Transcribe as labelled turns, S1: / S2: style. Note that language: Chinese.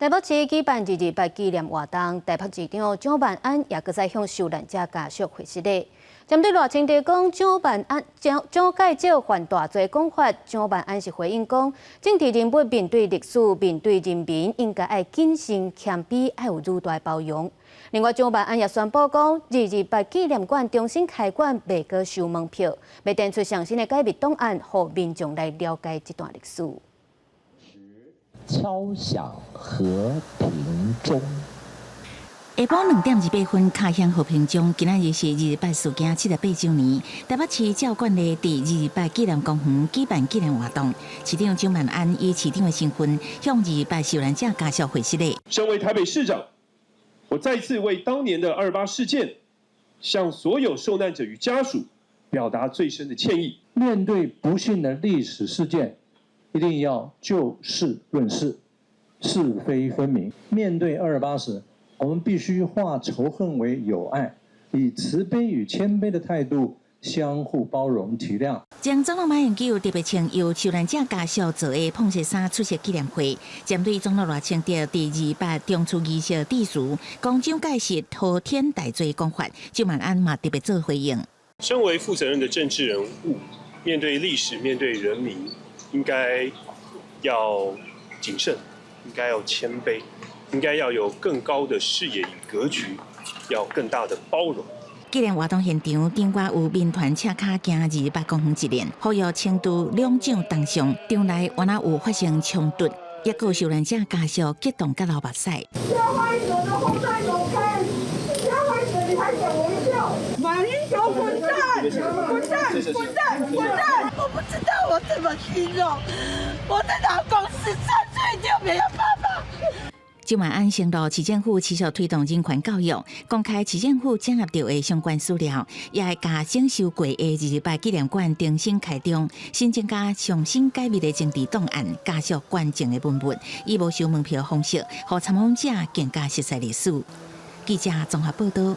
S1: 台北市举办228纪念活动，台北市长蒋万安也搁再向受难者家属回失礼。针对赖清德讲蒋介石犯大罪讲法，蒋万安是回应讲，政治人物面对历史、面对人民，应该爱谨慎、谦卑，爱有愈大包容。另外，蒋万安也宣布讲，228纪念馆重新开馆，袂阁收门票，要展出上新的解密档案，让民众来了解这段历史。
S2: 敲响和平钟。
S3: 下晡2点28分，敲响和平钟。今仔日是228事件78周年，台北市教馆的第228纪念公园举办纪念活动。市长蒋万安以市长的身份，向228受难者家属回失礼。
S4: 身为台北市长，我再次为当年的228事件，向所有受难者与家属表达最深的歉意。
S5: 面对不幸的历史事件，一定要就事论事，是非分明。面对228时，我们必须化仇恨为友爱，以慈悲与谦卑的态度相互包容体谅。
S3: 将总统马英九特别请由受难者家属做的碰色衫出席纪念会，针对总统赖清德第228中出仪式致辞，讲蒋介石滔天大罪讲法，蒋万安嘛特别做回应。
S4: 身为负责任的政治人物，面对历史、面对人民，应该要谨慎，应该要谦卑，应该要有更高的视野与格局，要更大的包容。
S3: 纪念活动现场顶外有民团车卡行228公园一连，呼吁清除两蒋当上，场内原来有发生冲突，也有受难者家属激动到流目屎。
S6: 加害者的红带走开！加害者，你还想微笑？马英九滚蛋！滚蛋！滚蛋！滚蛋！我不知道我怎么形容，我的老公13岁就没有爸爸。
S3: 蒋万安承诺，市政府持续推动人权教育，公开市政府整合到的相关资料，也会把整修过的228纪念馆重新开张，新增加上新解密的政治档案、家属关键的文物，以无收门票的方式，让参访者更加熟悉历史。记者综合报道。